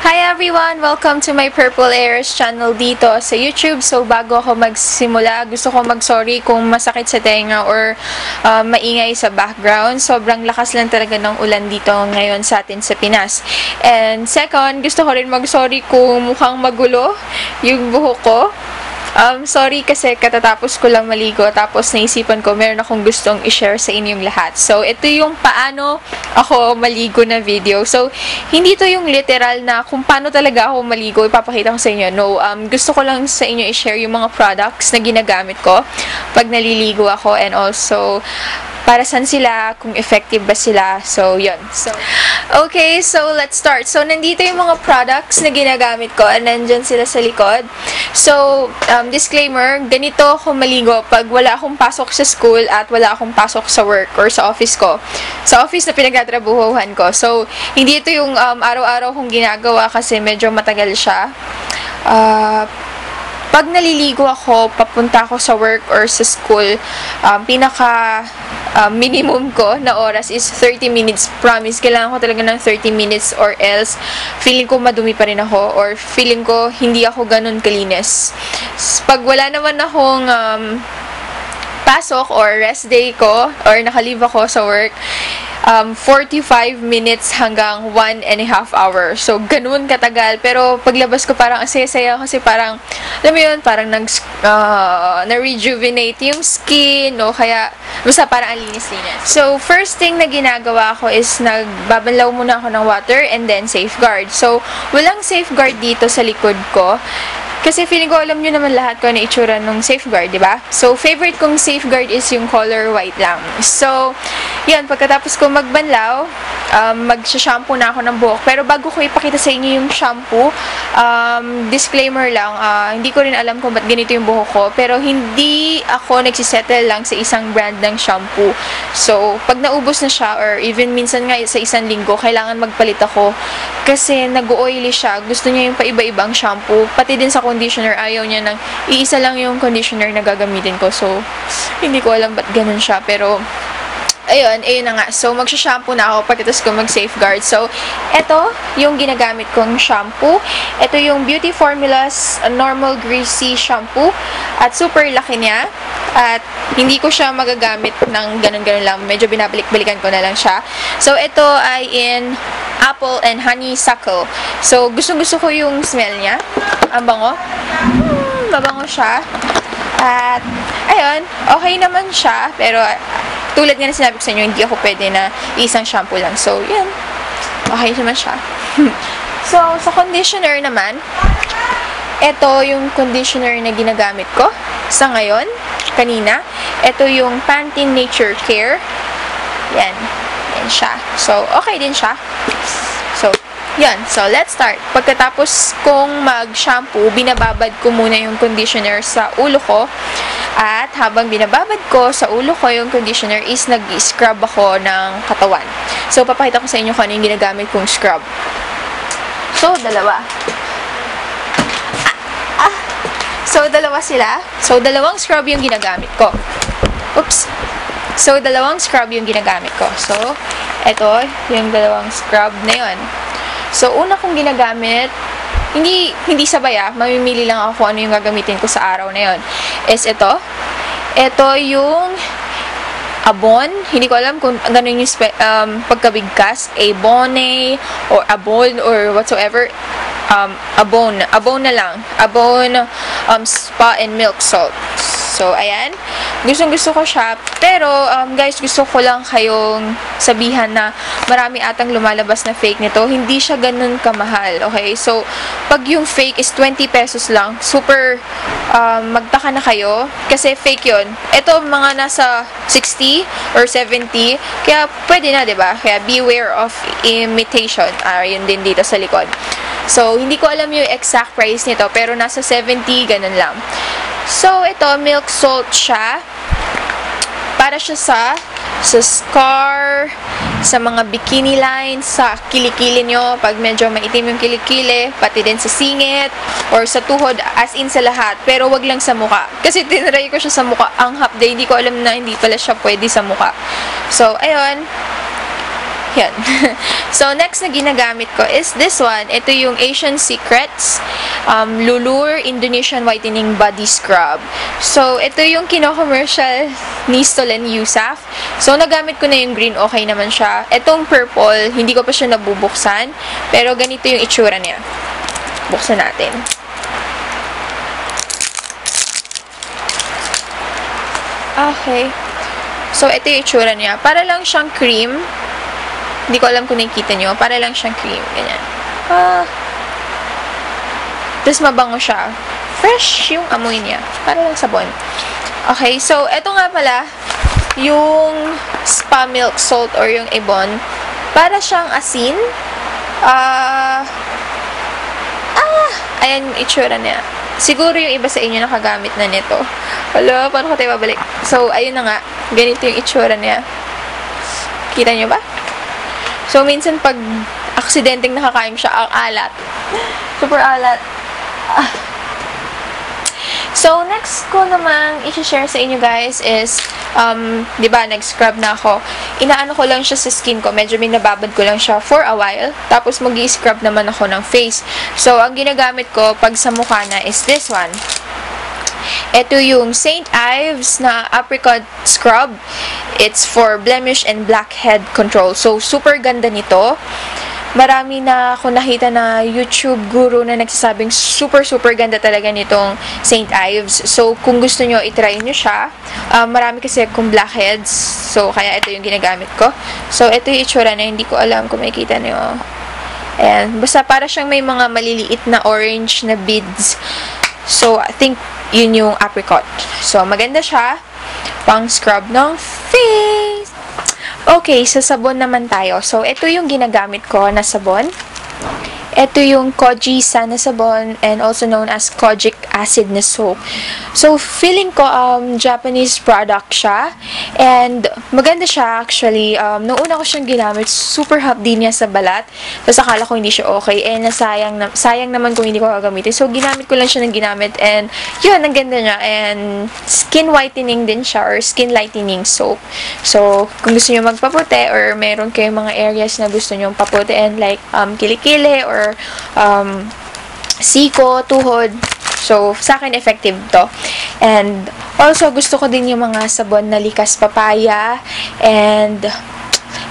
Hi everyone! Welcome to my Purple Airs channel dito sa YouTube. So, bago ako magsimula, gusto ko mag-sorry kung masakit sa tenga or maingay sa background. Sobrang lakas lang talaga ng ulan dito ngayon sa atin sa Pinas. And second, gusto ko rin mag-sorry kung mukhang magulo yung buhok ko. Sorry kasi katatapos ko lang maligo tapos naisipan ko meron akong gustong i-share sa inyong lahat. So, ito yung paano ako maligo na video. So, hindi to yung literal na kung paano talaga ako maligo, ipapakita ko sa inyo. No, gusto ko lang sa inyo i-share yung mga products na ginagamit ko pag naliligo ako and also para saan sila, kung effective ba sila. So, yun. So, okay, so let's start. So, nandito yung mga products na ginagamit ko and nandyan sila sa likod. So, disclaimer, ganito ako maligo pag wala akong pasok sa school at wala akong pasok sa work or sa office ko. Sa office na pinagtatrabuhuhan ko. So, hindi ito yung araw-araw kong ginagawa kasi medyo matagal siya. Pag naliligo ako, papunta ako sa work or sa school, minimum ko na oras is 30 minutes. Promise, kailangan ko talaga ng 30 minutes or else feeling ko madumi pa rin ako or feeling ko hindi ako ganun kalinis. Pag wala naman akong pasok or rest day ko or nakalive ako sa work, 45 minutes hanggang 1.5 hours. So, ganun katagal. Pero, paglabas ko parang asaya-saya kasi parang, alam mo yun, parang na-rejuvenate yung skin, o kaya, basta parang ang linis-linis. So, first thing na ginagawa ko is nagbabanlaw muna ako ng water and then safeguard. So, walang safeguard dito sa likod ko. Kasi feeling ko alam nyo naman lahat ko na itsura ng safeguard, di ba? So, favorite kong safeguard is yung color white lang. So, yan, pagkatapos ko magbanlaw, mag-shampoo na ako ng buhok. Pero bago ko ipakita sa inyo yung shampoo, disclaimer lang, hindi ko rin alam kung ba't ganito yung buhok ko. Pero hindi ako nagsisettle lang sa isang brand ng shampoo. So, pag naubos na siya, or even minsan nga sa isang linggo, kailangan magpalit ako. Kasi nag-oily siya. Gusto niya yung paiba-ibang shampoo. Pati din sa conditioner, ayaw niya ng iisa lang yung conditioner na gagamitin ko. So, hindi ko alam ba't ganun siya. Pero, ayun na nga. So, magsha-shampoo na ako pagkatapos ko mag-safeguard. So, ito yung ginagamit kong shampoo. Ito yung Beauty Formulas Normal Greasy Shampoo. At super laki niya. At hindi ko siya magagamit ng ganun-ganun lang. Medyo binabalik-balikan ko na lang siya. So, ito ay in apple and honeysuckle. So, gustong-gusto ko yung smell niya. Ang bango. Mabango siya. At, ayun, okay naman siya. Pero, tulad nga na sinabi ko sa inyo, hindi ako pwede na isang shampoo lang. So, yan. Okay naman siya. So, sa conditioner naman, ito yung conditioner na ginagamit ko sa ngayon, kanina. Ito yung Pantene Nature Care. Yan. Yan siya. So, okay din siya. So, yan. So, let's start. Pagkatapos kong mag-shampoo, binababad ko muna yung conditioner sa ulo ko. At habang binababad ko sa ulo ko yung conditioner is nag-scrub ako ng katawan. So, papakita ko sa inyo kung ano yung ginagamit kong scrub. So, dalawa. So, dalawa sila. So, dalawang scrub yung ginagamit ko. Oops. So, dalawang scrub yung ginagamit ko. So, eto, yung dalawang scrub na yun. So, una kong ginagamit, hindi sabay mamimili lang ako kung ano yung gagamitin ko sa araw na yun. Is ito. Ito yung Avon. Hindi ko alam kung ganun yung pagkabigkas. Avone or Avon or whatsoever. Avon. Avon na lang. Avon Spa and Milk Salt. So, ayan. Gustong-gusto ko siya. Pero, guys, gusto ko lang kayong sabihan na marami atang lumalabas na fake nito. Hindi siya ganun kamahal. Okay? So, pag yung fake is 20 pesos lang, super magtaka na kayo. Kasi fake yun. Ito, mga nasa 60 or 70. Kaya, pwede na, diba? Kaya, beware of imitation. Yun din dito sa likod. So, hindi ko alam yung exact price nito. Pero, nasa 70, ganun lang. So, ito, milk salt siya. Para siya sa scar, sa mga bikini lines, sa kilikili nyo, pag medyo maitim yung kilikili, pati din sa singit, or sa tuhod, as in sa lahat. Pero, wag lang sa muka. Kasi, tinry ko siya sa muka. Ang half day, hindi ko alam na hindi pala siya pwede sa muka. So, ayun. Yan. So, next na ginagamit ko is this one. Ito yung Asian Secrets Lulur Indonesian Whitening Body Scrub. So, ito yung kino-commercial ni Stolen Yusaf. So, nagamit ko na yung green. Okay naman siya. Itong purple, hindi ko pa siya nabubuksan. Pero, ganito yung itsura niya. Buksan natin. Okay. So, ito yung itsura niya. Para lang siyang cream. Hindi ko alam kung nakikita nyo. Para lang siyang cream. Ganyan. Tapos, mabango siya. Fresh yung amoy niya. Para lang sabon. Okay. So, ito nga pala, yung spa milk salt or yung Ebon. Para siyang asin. Ayan yung itsura niya. Siguro yung iba sa inyo nakagamit na nito. Hala, paano ko tayo babalik? So, ayun na nga. Ganito yung itsura niya. Kita nyo ba? So, minsan pag aksidenteng nakakain siya, ang alat. Super alat. So, next ko namang i-share sa inyo guys is, di ba, nag-scrub na ako. Inaano ko lang siya sa skin ko. Medyo binababad ko lang siya for a while. Tapos, mag-i-scrub naman ako ng face. So, ang ginagamit ko pag sa mukha na is this one. Ito yung St. Ives na apricot scrub. It's for blemish and blackhead control. So, super ganda nito. Marami na ako nakita na YouTube guru na nagsasabing super ganda talaga nitong St. Ives. So, kung gusto nyo, itry nyo siya. Marami kasi akong blackheads. So, kaya ito yung ginagamit ko. So, ito yung itsura na hindi ko alam kung makikita nyo. Ayan. Basta para siyang may mga maliliit na orange na beads. So, I think yun yung apricot. So, maganda siya. Pang scrub ng face. Okay, sa sabon naman tayo. So, ito yung ginagamit ko na sabon. Ito yung Koji Sana sabon and also known as kojic acid na soap. So, feeling ko Japanese product siya. And maganda siya actually. Noong una ko siyang ginamit, super hapdi niya sa balat. Tapos akala ko hindi siya okay. And sayang naman kung hindi ko gagamitin. So, ginamit ko lang siya ng ginamit. And yun, ang ganda niya. And skin whitening din siya or skin lightening soap. So, kung gusto niyo magpaputi or meron kayong mga areas na gusto niyo paputiin like kilikili or siko, tuhod. So, sa akin, effective to. And, also, gusto ko din yung mga sabon na likas papaya and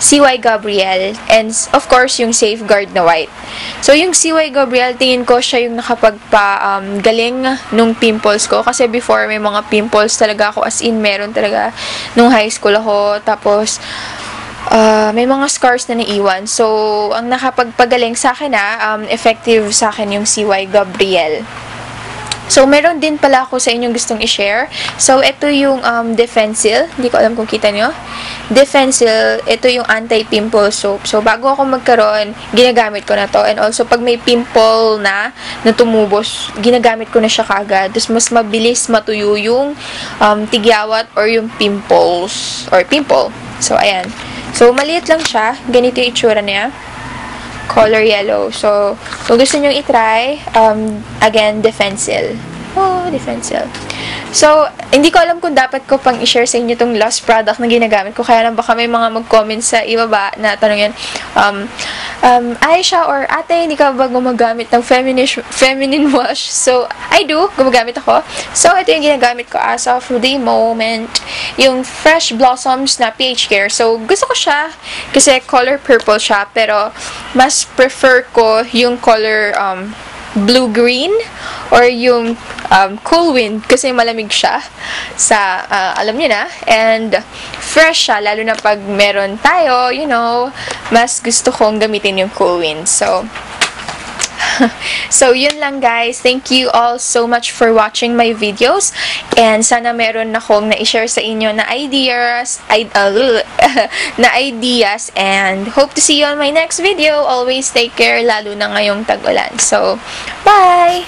CY Gabriel. And, of course, yung Safeguard na white. So, yung CY Gabriel, tingin ko siya yung nakapagpa-galing nung pimples ko. Kasi before, may mga pimples talaga ako. As in, meron talaga nung high school ako. Tapos, may mga scars na naiwan. So, ang nakapagpagaling sa akin effective sa akin yung CY Gabriel. So, meron din pala ako sa inyong gustong i-share. So, ito yung Defensil. Hindi ko alam kung kita nyo. Defensil, ito yung anti-pimple soap. So, bago ako magkaroon, ginagamit ko na to. And also, pag may pimple na tumubos, ginagamit ko na siya kaagad. Tapos, mas mabilis matuyo yung tigyawat or yung pimples or pimple. So, ayan. So, maliit lang siya. Ganito yung itsura niya. Color yellow. So, kung gusto nyo i-try, again, Defensil. Oh, Defensil. So, hindi ko alam kung dapat ko pang i-share sa inyo itong last product na ginagamit ko. Kaya lang baka may mga mag-comment sa ibaba na tanong yan, Aisha or ate, hindi ka ba gumagamit ng feminine wash? So, I do. Gumagamit ako. So, ito yung ginagamit ko as of the moment. Yung Fresh Blossoms na pH Care. So, gusto ko siya kasi color purple siya. Pero, mas prefer ko yung color blue-green or yung cool wind kasi malamig siya sa, alam niyo na, and fresh siya, lalo na pag meron tayo, you know, mas gusto kong gamitin yung cool wind. So, so, yun lang guys. Thank you all so much for watching my videos. And sana meron akong na-share sa inyo na ideas, and hope to see you on my next video. Always take care, lalo na ngayong tag-ulan. So, bye!